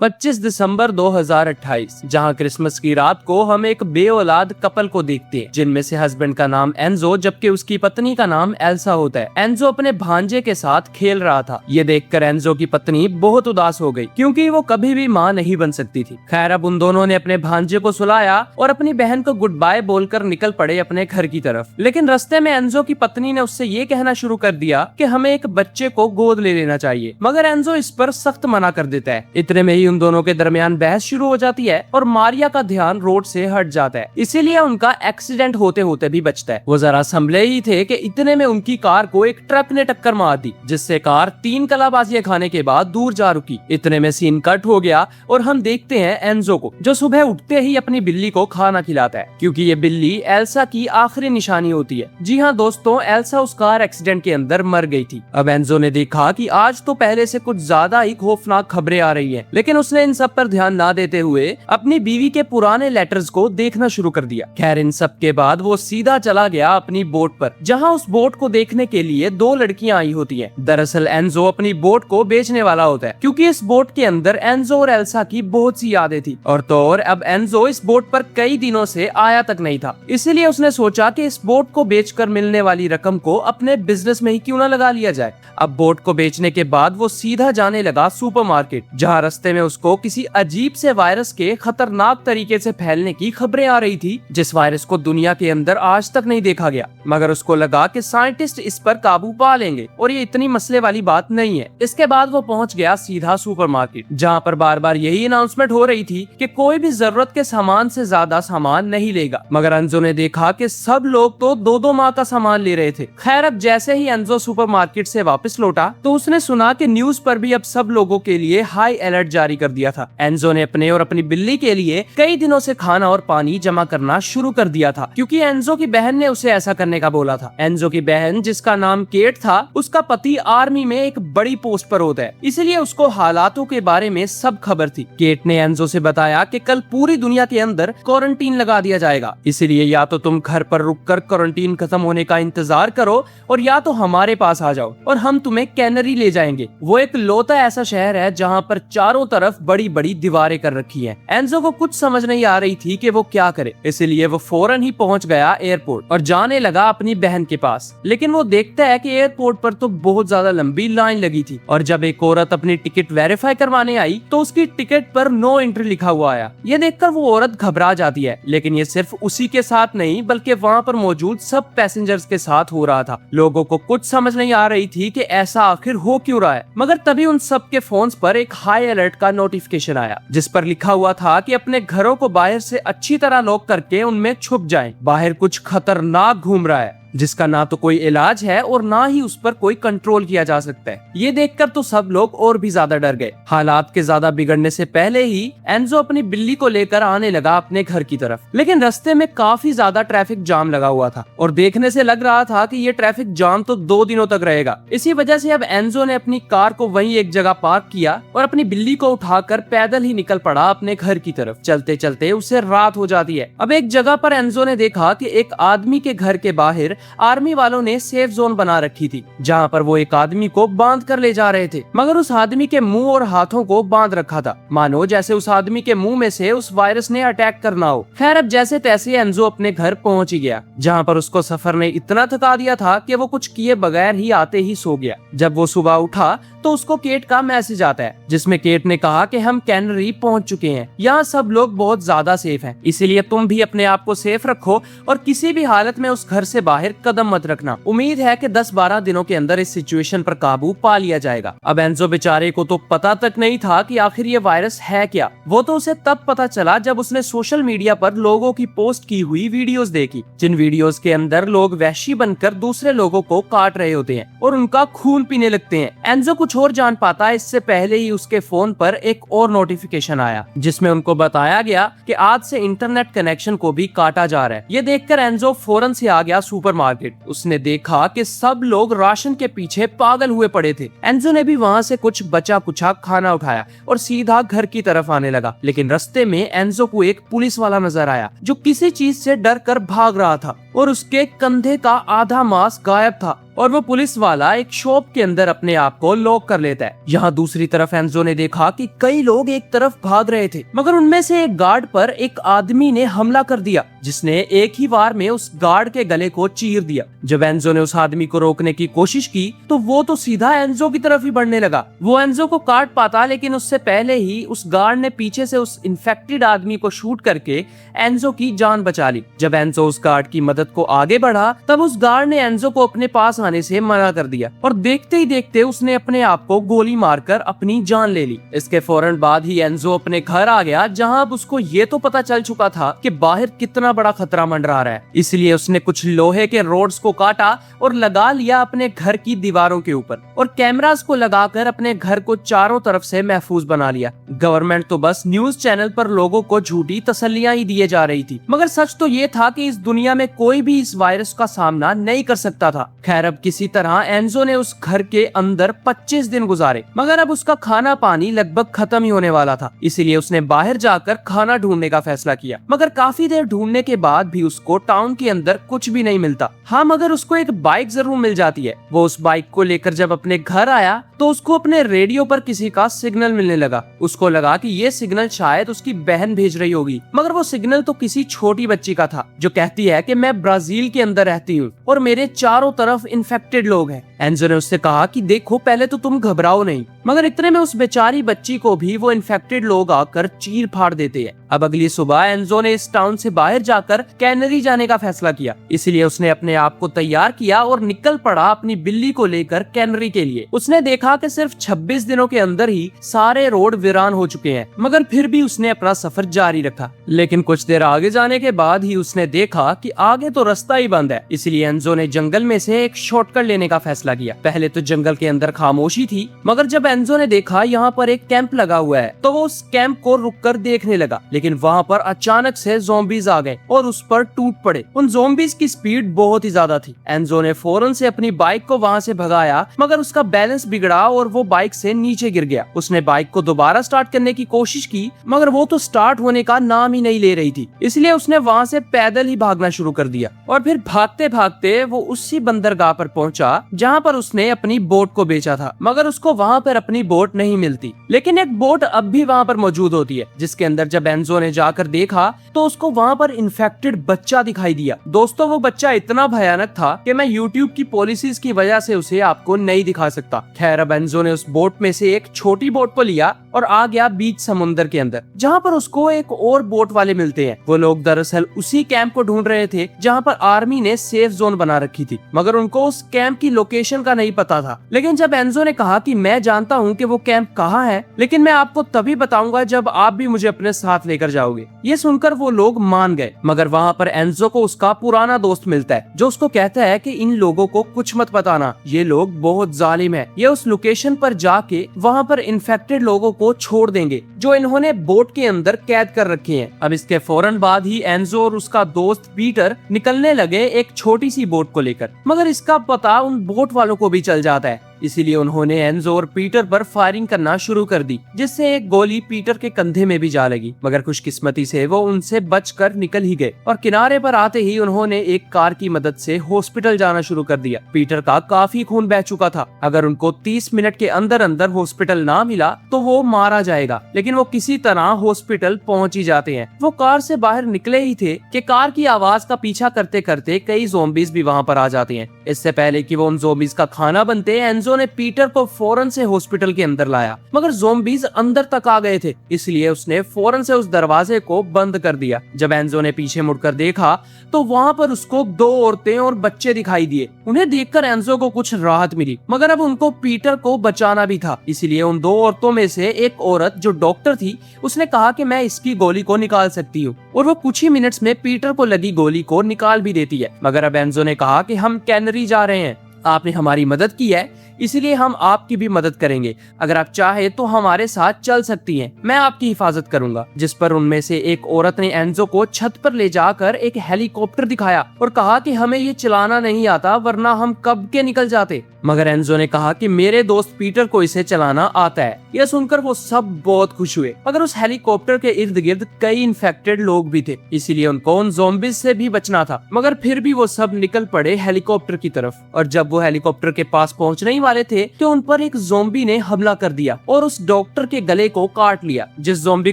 25 दिसंबर 2028, जहां क्रिसमस की रात को हम एक बेऔलाद कपल को देखते हैं, जिनमें से हस्बैंड का नाम एंजो जबकि उसकी पत्नी का नाम एल्सा होता है। एंजो अपने भांजे के साथ खेल रहा था। ये देखकर एंजो की पत्नी बहुत उदास हो गई क्योंकि वो कभी भी मां नहीं बन सकती थी। खैर, अब उन दोनों ने अपने भांजे को सुलाया और अपनी बहन को गुड बाय बोलकर निकल पड़े अपने घर की तरफ। लेकिन रास्ते में एंजो की पत्नी ने उससे ये कहना शुरू कर दिया कि हमें एक बच्चे को गोद ले लेना चाहिए, मगर एंजो इस पर सख्त मना कर देता है। इतने में ही उन दोनों के दरमियान बहस शुरू हो जाती है और मारिया का ध्यान रोड से हट जाता है, इसीलिए उनका एक्सीडेंट होते होते भी बचता है। वो जरा संभले ही थे कि इतने में उनकी कार को एक ट्रक ने टक्कर मार दी, जिससे कार 3 कलाबाजियां खाने के बाद दूर जा रुकी। इतने में सीन कट हो गया और हम देखते हैं एंजो को, जो सुबह उठते ही अपनी बिल्ली को खाना खिलाता है, क्योंकि ये बिल्ली एल्सा की आखिरी निशानी होती है। जी हाँ दोस्तों, एल्सा उस कार एक्सीडेंट के अंदर मर गई थी। अब एंजो ने देखा कि आज तो पहले से कुछ ज्यादा ही खौफनाक खबरें आ रही हैं, लेकिन उसने इन सब पर ध्यान ना देते हुए अपनी बीवी के पुराने लेटर्स को देखना शुरू कर दिया। खैर, इन सब के बाद वो सीधा चला गया अपनी बोट पर, जहां उस बोट को देखने के लिए 2 लड़कियां आई होती हैं। दरअसल एंजो अपनी बोट को बेचने वाला होता है, क्योंकि इस बोट के अंदर एंजो और एल्सा की बहुत सी यादें थी, और तो और अब एंजो इस बोट पर कई दिनों से आया तक नहीं था। इसीलिए उसने सोचा कि इस बोट को बेचकर मिलने वाली रकम को अपने बिजनेस में ही क्यों ना लगा लिया जाए। अब बोट को बेचने के बाद वो सीधा जाने लगा सुपरमार्केट, जहां रास्ते में उसको किसी अजीब से वायरस के खतरनाक तरीके से फैलने की खबरें आ रही थी, जिस वायरस को दुनिया के अंदर आज तक नहीं देखा गया। मगर उसको लगा कि साइंटिस्ट इस पर काबू पा लेंगे और ये इतनी मसले वाली बात नहीं है। इसके बाद वो पहुंच गया सीधा सुपरमार्केट, जहां पर बार बार यही अनाउंसमेंट हो रही थी कि कोई भी जरूरत के सामान से ज्यादा सामान नहीं लेगा। मगर एंजो ने देखा कि सब लोग तो 2-2 माह का सामान ले रहे थे। खैर, अब जैसे ही एंजो सुपरमार्केट से वापस लौटा तो उसने सुना कि न्यूज पर भी अब सब लोगों के लिए हाई अलर्ट जारी कर दिया था। एंजो ने अपने और अपनी बिल्ली के लिए कई दिनों से खाना और पानी जमा करना शुरू कर दिया था, क्योंकि एंजो की बहन ने उसे ऐसा करने का बोला था। एंजो की बहन, जिसका नाम केट था, उसका पति आर्मी में एक बड़ी पोस्ट पर होता है, इसलिए उसको हालातों के बारे में सब खबर थी। केट ने एंजो से बताया कि कल पूरी दुनिया के अंदर क्वारंटीन लगा दिया जाएगा, इसलिए या तो तुम घर पर रुककर क्वारंटीन खत्म होने का इंतजार करो और या तो हमारे पास आ जाओ और हम तुम्हें कैनरी ले जाएंगे। वो एक लौता ऐसा शहर है जहाँ पर चारों तरफ बड़ी बड़ी दीवारें कर रखी है। एंजो को कुछ समझ नहीं आ रही थी कि वो क्या करे, इसलिए वो फौरन ही पहुंच गया एयरपोर्ट और जाने लगा अपनी बहन के पास। लेकिन वो देखता है कि एयरपोर्ट पर तो बहुत ज्यादा लंबी लाइन लगी थी, और जब एक औरत अपनी टिकट वेरीफाई करवाने आई तो उसकी टिकट पर नो एंट्री लिखा हुआ आया। ये देखकर वो औरत घबरा जाती है, लेकिन ये सिर्फ उसी के साथ नहीं बल्कि वहाँ पर मौजूद सब पैसेंजर्स के साथ हो रहा था। लोगों को कुछ समझ नहीं आ रही थी कि ऐसा आखिर हो क्यों रहा है। मगर तभी उन सब के फोन्स पर एक हाई अलर्ट का नोटिफिकेशन आया, जिस पर लिखा हुआ था कि अपने घरों को बाहर से अच्छी तरह लॉक करके उनमें छुप जाएं। बाहर कुछ खतरनाक घूम रहा है, जिसका ना तो कोई इलाज है और ना ही उस पर कोई कंट्रोल किया जा सकता है। ये देखकर तो सब लोग और भी ज्यादा डर गए। हालात के ज्यादा बिगड़ने से पहले ही एंजो अपनी बिल्ली को लेकर आने लगा अपने घर की तरफ, लेकिन रास्ते में काफी ज्यादा ट्रैफिक जाम लगा हुआ था और देखने से लग रहा था कि ये ट्रैफिक जाम तो 2 दिनों तक रहेगा। इसी वजह से अब एंजो ने अपनी कार को वहीं एक जगह पार्क किया और अपनी बिल्ली को उठाकर पैदल ही निकल पड़ा अपने घर की तरफ। चलते चलते उसे रात हो जाती है। अब एक जगह पर एंजो ने देखा कि एक आदमी के घर के बाहर आर्मी वालों ने सेफ जोन बना रखी थी, जहां पर वो एक आदमी को बांध कर ले जा रहे थे। मगर उस आदमी के मुंह और हाथों को बांध रखा था, मानो जैसे उस आदमी के मुंह में से उस वायरस ने अटैक करना हो। खैर, अब जैसे तैसे एंजो अपने घर पहुंच ही गया, जहां पर उसको सफर ने इतना थका दिया था कि वो कुछ किए बगैर ही आते ही सो गया। जब वो सुबह उठा तो उसको केट का मैसेज आता है, जिसमें केट ने कहा कि हम कैनरी पहुंच चुके हैं, यहाँ सब लोग बहुत ज्यादा सेफ हैं, इसीलिए तुम भी अपने आप को सेफ रखो और किसी भी हालत में उस घर से बाहर कदम मत रखना। उम्मीद है कि 10-12 दिनों के अंदर इस सिचुएशन पर काबू पा लिया जाएगा। अब एंजो बेचारे को तो पता तक नहीं था कि आखिर ये वायरस है क्या। वो तो उसे तब पता चला जब उसने सोशल मीडिया पर लोगों की पोस्ट की हुई वीडियोस देखी, जिन वीडियोस के अंदर लोग वहशी बनकर दूसरे लोगों को काट रहे होते हैं और उनका खून पीने लगते हैं। एंजो कुछ और जान पाता है इससे पहले ही उसके फोन पर एक और नोटिफिकेशन आया, जिसमें उनको बताया गया कि आज से इंटरनेट कनेक्शन को भी काटा जा रहा है। ये देखकर एंजो फौरन से आ गया सुपरमार्केट। उसने देखा कि सब लोग राशन के पीछे पागल हुए पड़े थे। एंजो ने भी वहाँ से कुछ बचा कुछा खाना उठाया और सीधा घर की तरफ आने लगा, लेकिन रास्ते में एंजो को एक पुलिस वाला नजर आया जो किसी चीज से डर कर भाग रहा था और उसके कंधे का आधा मांस गायब था। और वो पुलिस वाला एक शॉप के अंदर अपने आप को लॉक कर लेता है। यहाँ दूसरी तरफ एंजो ने देखा कि कई लोग एक तरफ भाग रहे थे, मगर उनमें से एक गार्ड पर एक आदमी ने हमला कर दिया, जिसने एक ही बार में उस गार्ड के गले को चीर दिया। जब एंजो ने उस आदमी को रोकने की कोशिश की तो वो तो सीधा एंजो की तरफ ही बढ़ने लगा। वो एंजो को काट पाता, लेकिन उससे पहले ही उस गार्ड ने पीछे से उस इन्फेक्टेड आदमी को शूट करके एंजो की जान बचा ली। जब एंजो उस गार्ड की मदद को आगे बढ़ा तब उस गार्ड ने एंजो को अपने पास आने से मना कर दिया और देखते ही देखते उसने अपने आप को गोली मारकर अपनी जान ले ली। इसके फौरन बाद ही एंजो अपने घर आ गया, जहां अब उसको ये तो पता चल चुका था कि बाहर कितना बड़ा खतरा मंडरा रहा है। इसलिए उसने कुछ लोहे के रोड्स को काटा और लगा लिया अपने घर की दीवारों के ऊपर और कैमरास को लगाकर अपने घर को चारों तरफ से महफूज बना लिया। गवर्नमेंट तो बस न्यूज चैनल पर लोगों को झूठी तसल्लियां ही दिए जा रही थी, मगर सच तो ये था कि इस दुनिया में कोई भी इस वायरस का सामना नहीं कर सकता था। खैर, अब किसी तरह एंजो ने उस घर के अंदर 25 दिन गुजारे, मगर अब उसका खाना पानी लगभग खत्म ही होने वाला था। इसीलिए उसने बाहर जाकर खाना ढूंढने का फैसला किया, मगर काफी देर ढूंढने के बाद भी उसको टाउन के अंदर कुछ भी नहीं मिलता। हाँ, मगर उसको एक बाइक जरूर मिल जाती है। वो उस बाइक को लेकर जब अपने घर आया तो उसको अपने रेडियो पर किसी का सिग्नल मिलने लगा। उसको लगा कि ये सिग्नल शायद उसकी बहन भेज रही होगी, मगर वो सिग्नल तो किसी छोटी बच्ची का था जो कहती है कि मैं ब्राजील के अंदर रहती हूँ और मेरे चारों तरफ इन्फेक्टेड लोग हैं। एंजो ने उससे कहा कि देखो, पहले तो तुम घबराओ नहीं, मगर इतने में उस बेचारी बच्ची को भी वो इन्फेक्टेड लोग आकर चीर फाड़ देते हैं। अब अगली सुबह एंजो ने इस टाउन से बाहर जाकर कैनरी जाने का फैसला किया। इसलिए उसने अपने आप को तैयार किया और निकल पड़ा अपनी बिल्ली को लेकर कैनरी के लिए। उसने देखा कि सिर्फ 26 दिनों के अंदर ही सारे रोड वीरान हो चुके हैं, मगर फिर भी उसने अपना सफर जारी रखा। लेकिन कुछ देर आगे जाने के बाद ही उसने देखा कि आगे तो रास्ता ही बंद है। इसलिए एंजो ने जंगल में से एक शॉर्टकट लेने का फैसला किया। पहले तो जंगल के अंदर खामोशी थी, मगर जब एंजो ने देखा यहाँ पर एक कैंप लगा हुआ है तो वो उस कैंप को रुककर देखने लगा। लेकिन वहाँ पर अचानक से ज़ॉम्बीज आ गए और उस पर टूट पड़े। उन ज़ॉम्बीज की स्पीड बहुत ही ज्यादा थी। एंजो ने फौरन से अपनी बाइक को वहाँ से भगाया, मगर उसका बैलेंस बिगड़ा और वो बाइक से नीचे गिर गया। उसने बाइक को दोबारा स्टार्ट करने की कोशिश की, मगर वो तो स्टार्ट होने का नाम ही नहीं ले रही थी। इसलिए उसने वहाँ से पैदल ही भागना शुरू कर दिया और फिर भागते भागते वो उसी बंदरगाह पर पहुंचा जहाँ पर उसने अपनी बोट को बेचा था। मगर उसको वहाँ पर अपनी बोट नहीं मिलती, लेकिन एक बोट अब भी वहाँ पर मौजूद होती है, जिसके अंदर जब एंजो ने जाकर देखा तो उसको वहाँ पर इन्फेक्टेड बच्चा दिखाई दिया। दोस्तों, वो बच्चा इतना भयानक था कि मैं YouTube की पॉलिसीज की वजह से उसे आपको नहीं दिखा सकता। खैर, अब एंजो ने उस बोट में से एक छोटी बोट को लिया और आ गया बीच समुंदर के अंदर, जहाँ पर उसको एक और बोट वाले मिलते हैं। वो लोग दरअसल उसी कैंप को ढूंढ रहे थे जहाँ पर आर्मी ने सेफ जोन बना रखी थी, मगर उनको उस कैंप की लोकेशन का नहीं पता था। लेकिन जब एंजो ने कहा कि मैं जानता हूँ कि वो कैंप कहाँ है, लेकिन मैं आपको तभी बताऊंगा जब आप भी मुझे अपने साथ लेकर जाओगे, ये सुनकर वो लोग मान गए। मगर वहाँ पर एंजो को उसका पुराना दोस्त मिलता है जो उसको कहता है कि इन लोगों को कुछ मत बताना, ये लोग बहुत जालिम है। ये उस लोकेशन पर जाके वहाँ पर इन्फेक्टेड लोगों को छोड़ देंगे जो इन्होंने बोट के अंदर कैद कर रखे हैं। अब इसके फौरन बाद ही एंजो और उसका दोस्त पीटर निकलने लगे एक छोटी सी बोट को लेकर, मगर इसका पता उन बोट वालों को भी चल जाता है। इसीलिए उन्होंने एंजो और पीटर पर फायरिंग करना शुरू कर दी, जिससे एक गोली पीटर के कंधे में भी जा लगी, मगर खुशकिस्मती से वो उनसे बचकर निकल ही गए और किनारे पर आते ही उन्होंने एक कार की मदद से हॉस्पिटल जाना शुरू कर दिया। पीटर का काफी खून बह चुका था। अगर उनको 30 मिनट के अंदर अंदर हॉस्पिटल ना मिला तो वो मारा जाएगा, लेकिन वो किसी तरह हॉस्पिटल पहुंच ही जाते हैं। वो कार से बाहर निकले ही थे कि कार की आवाज का पीछा करते करते कई ज़ॉम्बीज भी वहाँ पर आ जाते हैं। इससे पहले कि वो उन ज़ॉम्बीज का खाना बनते, एंजो ने पीटर को फौरन से हॉस्पिटल के अंदर लाया, मगर ज़ॉम्बीज अंदर तक आ गए थे। इसलिए उसने फौरन से उस दरवाजे को बंद कर दिया। जब एंजो ने पीछे मुड़कर देखा तो वहाँ पर उसको 2 औरतें और बच्चे दिखाई दिए। उन्हें देखकर एंजो को कुछ राहत मिली, मगर अब उनको पीटर को बचाना भी था। इसलिए उन 2 औरतों में से एक औरत जो डॉक्टर थी, उसने कहा कि मैं इसकी गोली को निकाल सकती हूँ, और वो कुछ ही मिनट्स में पीटर को लगी गोली को निकाल भी देती है। मगर अब एंजो ने कहा कि हम कैनरी जा रहे हैं, आपने हमारी मदद की है, इसलिए हम आपकी भी मदद करेंगे। अगर आप चाहे तो हमारे साथ चल सकती हैं, मैं आपकी हिफाजत करूंगा। जिस पर उनमें से एक औरत ने एंजो को छत पर ले जाकर एक हेलीकॉप्टर दिखाया और कहा कि हमें ये चलाना नहीं आता, वरना हम कब के निकल जाते। मगर एंजो ने कहा कि मेरे दोस्त पीटर को इसे चलाना आता है। यह सुनकर वो सब बहुत खुश हुए। मगर उस हेलीकॉप्टर के इर्द गिर्द कई इन्फेक्टेड लोग भी थे, इसीलिए उनको उन ज़ॉम्बीज से भी बचना था। मगर फिर भी वो सब निकल पड़े हेलीकॉप्टर की तरफ, और जब जब वो हेलीकॉप्टर के पास पहुंचने ही वाले थे तो उन पर एक ज़ोंबी ने हमला कर दिया और उस डॉक्टर के गले को काट लिया। जिस ज़ोंबी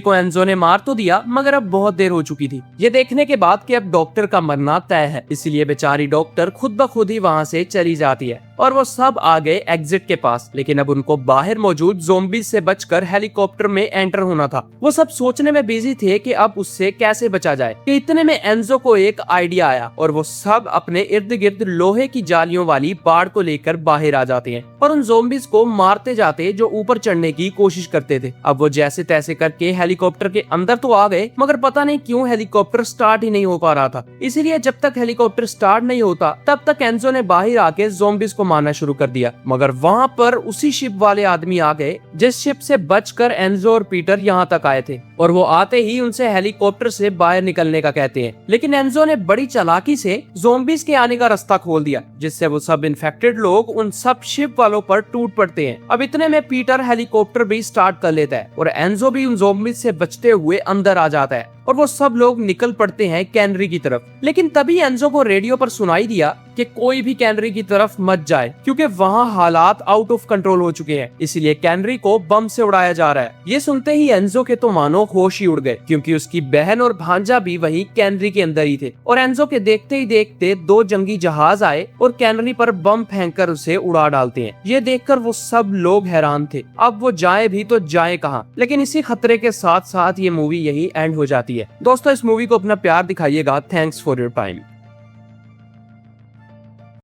को एनजो ने मार तो दिया, मगर अब बहुत देर हो चुकी थी। ये देखने के बाद कि अब डॉक्टर का मरना तय है, इसलिए बेचारी डॉक्टर खुद ब खुद ही वहाँ से चली जाती है और वो सब आ गए एग्जिट के पास। लेकिन अब उनको बाहर मौजूद ज़ोंबी से बचकर हेलीकॉप्टर में एंटर होना था। वो सब सोचने में बिजी थे कि अब उससे कैसे बचा जाए कि इतने में एनजो को एक आइडिया आया और वो सब अपने इर्द गिर्द लोहे की जालियों वाली बाड़ को लेकर बाहर आ जाते हैं और उन ज़ोंबीज को मारते जाते जो ऊपर चढ़ने की कोशिश करते थे। अब वो जैसे तैसे करके हेलीकॉप्टर के अंदर तो आ गए, मगर पता नहीं क्यों हेलीकॉप्टर स्टार्ट ही नहीं हो पा रहा था। इसीलिए जब तक हेलीकॉप्टर स्टार्ट नहीं होता तब तक एनजो ने बाहर आके ज़ोंबीज को मारना शुरू कर दिया। मगर वहाँ पर उसी शिप वाले आदमी आ गए जिस शिप से बचकर एनजो और पीटर यहाँ तक आए थे और वो आते ही उनसे हेलीकॉप्टर से बाहर निकलने का कहते हैं। लेकिन एनजो ने बड़ी चालाकी से ज़ोंबीज के आने का रास्ता खोल दिया, जिससे वो सब इन्फेक्टेड लोग उन सब शिप वालों पर टूट पड़ते हैं। अब इतने में पीटर हेलीकॉप्टर भी स्टार्ट कर लेता है और एनजो भी उन ज़ोंबीज से बचते हुए अंदर आ जाता है और वो सब लोग निकल पड़ते हैं कैनरी की तरफ। लेकिन तभी एनजो को रेडियो पर सुनाई दिया कि कोई भी कैनरी की तरफ मत जाए क्योंकि वहाँ हालात आउट ऑफ कंट्रोल हो चुके हैं, इसलिए कैनरी को बम से उड़ाया जा रहा है। ये सुनते ही एनजो के तो मानो होश ही उड़ गए क्योंकि उसकी बहन और भांजा भी वही कैनरी के अंदर ही थे और एनजो के देखते ही देखते 2 जंगी जहाज आए और कैनरी पर बम फेंककर उसे उड़ा डालते हैं। ये देखकर वो सब लोग हैरान थे, अब वो जाए भी तो जाए कहाँ। लेकिन इसी खतरे के साथ साथ ये मूवी यही एंड हो जाती है। दोस्तों, इस मूवी को अपना प्यार दिखाइएगा। Thanks for your time.